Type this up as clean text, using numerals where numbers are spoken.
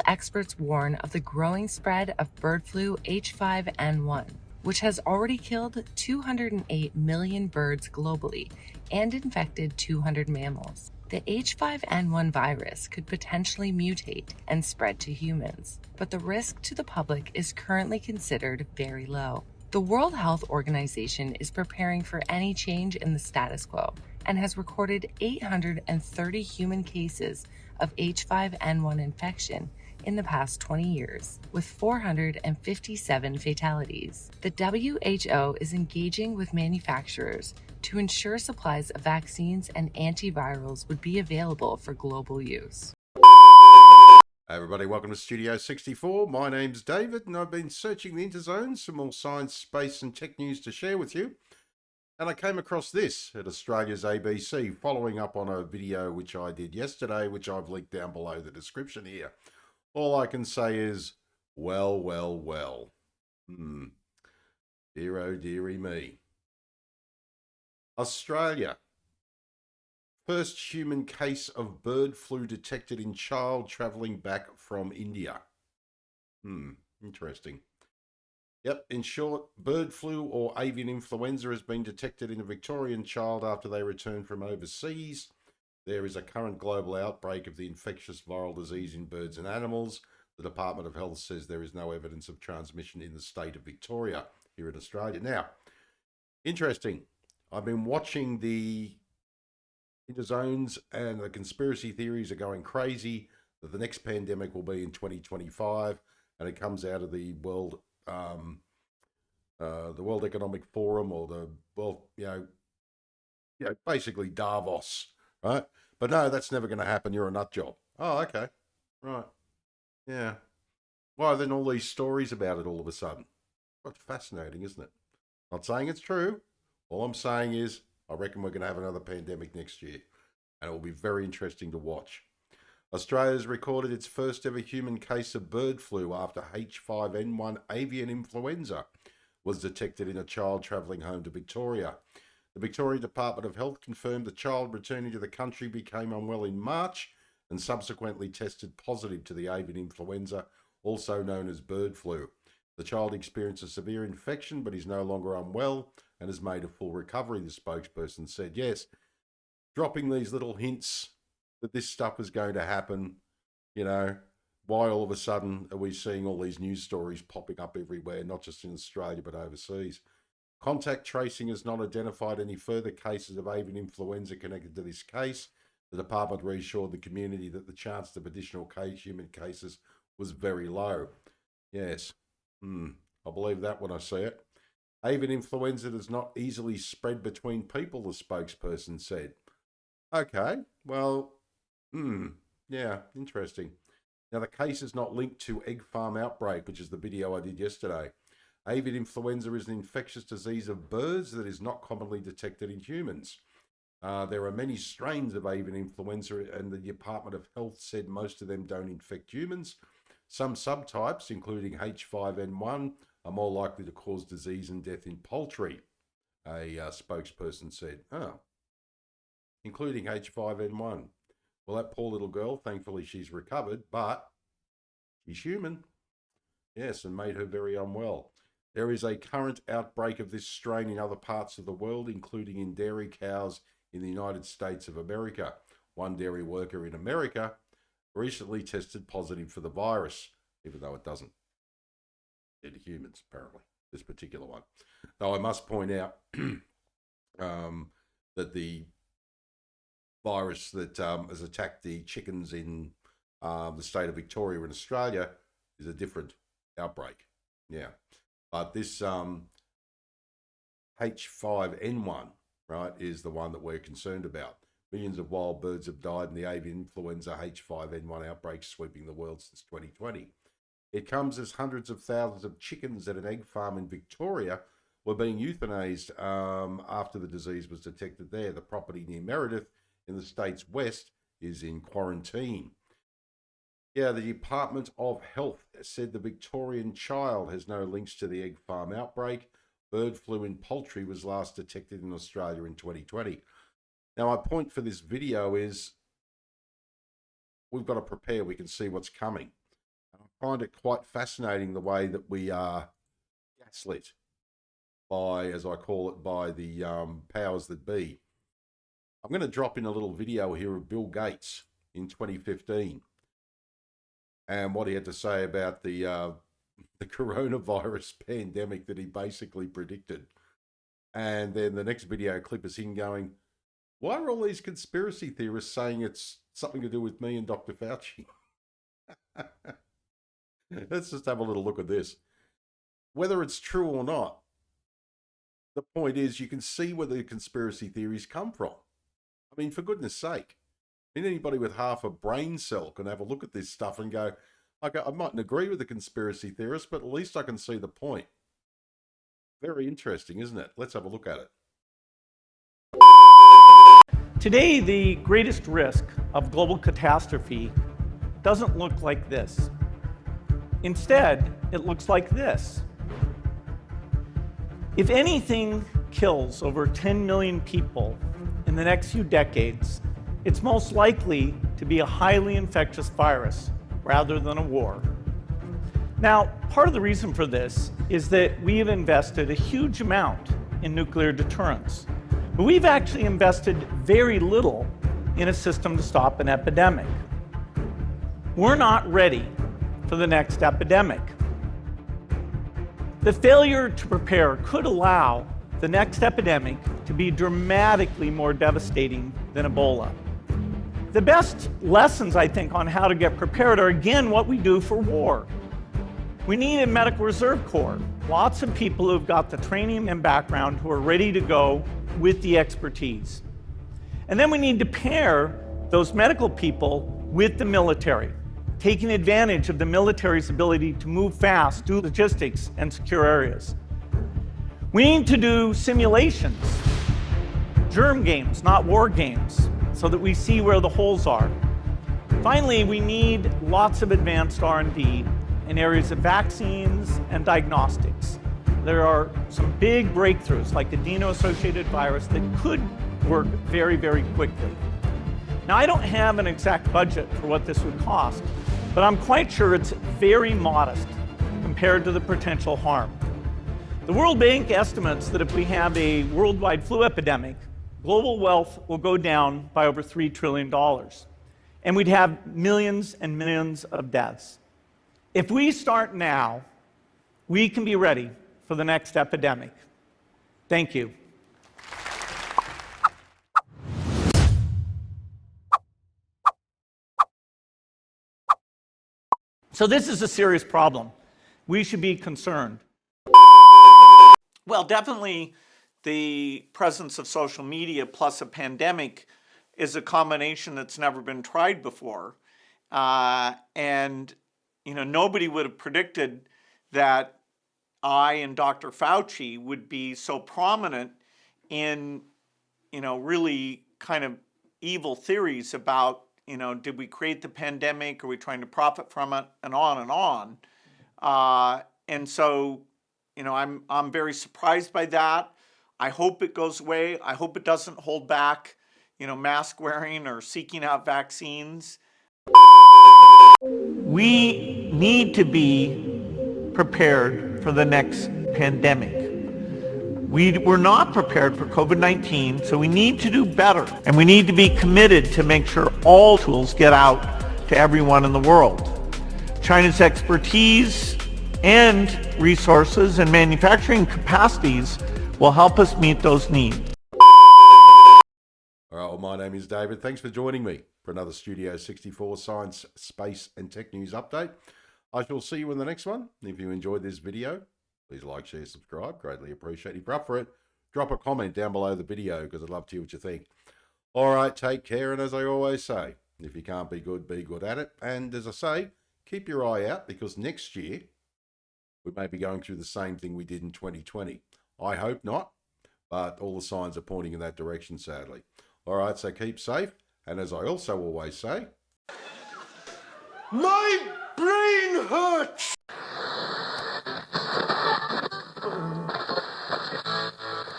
experts warn of the growing spread of bird flu H5N1, which has already killed 208 million birds globally and infected 200 mammals. The H5N1 virus could potentially mutate and spread to humans, but the risk to the public is currently considered very low. The World Health Organization is preparing for any change in the status quo and has recorded 830 human cases of H5N1 infection in the past 20 years, with 457 fatalities. The WHO is engaging with manufacturers to ensure supplies of vaccines and antivirals would be available for global use. Hey everybody, welcome to Studio 64. My name's David and I've been searching the interzones for more science, space and tech news to share with you. And I came across this at Australia's ABC, following up on a video which I did yesterday, which I've linked down below the description here. All I can say is, well. Dear oh dearie me. Australia. First human case of bird flu detected in child travelling back from India. Interesting. Yep, in short, bird flu or avian influenza has been detected in a Victorian child after they returned from overseas. There is a current global outbreak of the infectious viral disease in birds and animals. The Department of Health says there is no evidence of transmission in the state of Victoria here in Australia. Now, interesting. I've been watching the interzones and the conspiracy theories are going crazy that the next pandemic will be in 2025 and it comes out of the World Economic Forum or the world, basically Davos, right? But no, that's never going to happen. You're a nut job. Oh, okay, right, yeah. Why then all these stories about it all of a sudden? What's fascinating, isn't it? Not saying it's true. All I'm saying is I reckon we're going to have another pandemic next year, and it will be very interesting to watch. Australia's recorded its first ever human case of bird flu after H5N1 avian influenza was detected in a child travelling home to Victoria. The Victoria Department of Health confirmed the child returning to the country became unwell in March and subsequently tested positive to the avian influenza, also known as bird flu. The child experienced a severe infection but is no longer unwell and has made a full recovery, the spokesperson said. Yes, dropping these little hints that this stuff is going to happen, why all of a sudden are we seeing all these news stories popping up everywhere, not just in Australia but overseas? Contact tracing has not identified any further cases of avian influenza connected to this case. The department reassured the community that the chance of additional human cases was very low. Yes, I believe that when I see it. Avian influenza does not easily spread between people, the spokesperson said. Okay, well, yeah, interesting. Now, the case is not linked to egg farm outbreak, which is the video I did yesterday. Avian influenza is an infectious disease of birds that is not commonly detected in humans. There are many strains of avian influenza, and the Department of Health said most of them don't infect humans. Some subtypes, including H5N1, are more likely to cause disease and death in poultry, a spokesperson said. Including H5N1. Well, that poor little girl, thankfully she's recovered, but she's human. Yes, and made her very unwell. There is a current outbreak of this strain in other parts of the world, including in dairy cows in the United States of America. One dairy worker in America recently tested positive for the virus, even though it doesn't get to humans, apparently, this particular one. Though I must point out that the virus that has attacked the chickens in the state of Victoria in Australia is a different outbreak. Yeah. But this H5N1, right, is the one that we're concerned about. Millions of wild birds have died in the avian influenza H5N1 outbreak sweeping the world since 2020. It comes as hundreds of thousands of chickens at an egg farm in Victoria were being euthanized after the disease was detected there. The property near Meredith in the state's west is in quarantine. Yeah, the Department of Health said the Victorian child has no links to the egg farm outbreak. Bird flu in poultry was last detected in Australia in 2020. Now, my point for this video is we've got to prepare. We can see what's coming. find it quite fascinating the way that we are gaslit by, as I call it, by the powers that be. I'm going to drop in a little video here of Bill Gates in 2015 and what he had to say about the coronavirus pandemic that he basically predicted. And then the next video clip is him going, why are all these conspiracy theorists saying it's something to do with me and Dr. Fauci? Let's just have a little look at this. Whether it's true or not, the point is you can see where the conspiracy theories come from. I mean, for goodness sake, anybody with half a brain cell can have a look at this stuff and go, okay, I mightn't agree with the conspiracy theorists, but at least I can see the point. Very interesting, isn't it? Let's have a look at it. Today, the greatest risk of global catastrophe doesn't look like this. Instead, it looks like this. If anything kills over 10 million people in the next few decades, it's most likely to be a highly infectious virus rather than a war. Now, part of the reason for this is that we have invested a huge amount in nuclear deterrence, but we've actually invested very little in a system to stop an epidemic. We're not ready for the next epidemic. The failure to prepare could allow the next epidemic to be dramatically more devastating than Ebola. The best lessons, I think, on how to get prepared are, again, what we do for war. We need a medical reserve corps, lots of people who've got the training and background who are ready to go with the expertise. And then we need to pair those medical people with the military, taking advantage of the military's ability to move fast, do logistics, and secure areas. We need to do simulations, germ games, not war games, so that we see where the holes are. Finally, we need lots of advanced R&D in areas of vaccines and diagnostics. There are some big breakthroughs, like the adeno-associated virus, that could work very, very quickly. Now, I don't have an exact budget for what this would cost, but I'm quite sure it's very modest compared to the potential harm. The World Bank estimates that if we have a worldwide flu epidemic, global wealth will go down by over $3 trillion, and we'd have millions and millions of deaths. If we start now, we can be ready for the next epidemic. Thank you. So this is a serious problem. We should be concerned. Well, definitely the presence of social media plus a pandemic is a combination that's never been tried before. And nobody would have predicted that I and Dr. Fauci would be so prominent in, really kind of evil theories about, did we create the pandemic? Are we trying to profit from it? And on and on. And so, I'm very surprised by that. I hope it goes away. I hope it doesn't hold back, mask wearing or seeking out vaccines. We need to be prepared for the next pandemic. We're not prepared for COVID-19, so we need to do better. And we need to be committed to make sure all tools get out to everyone in the world. China's expertise and resources and manufacturing capacities will help us meet those needs. All right, well, my name is David. Thanks for joining me for another Studio 64 Science, Space and Tech News update. I shall see you in the next one. If you enjoyed this video, please like, share, subscribe. Greatly appreciate. If you're up for it, drop a comment down below the video because I'd love to hear what you think. All right, take care. And as I always say, if you can't be good at it. And as I say, keep your eye out because next year we may be going through the same thing we did in 2020. I hope not, but all the signs are pointing in that direction, sadly. All right, so keep safe. And as I also always say, my brain hurts!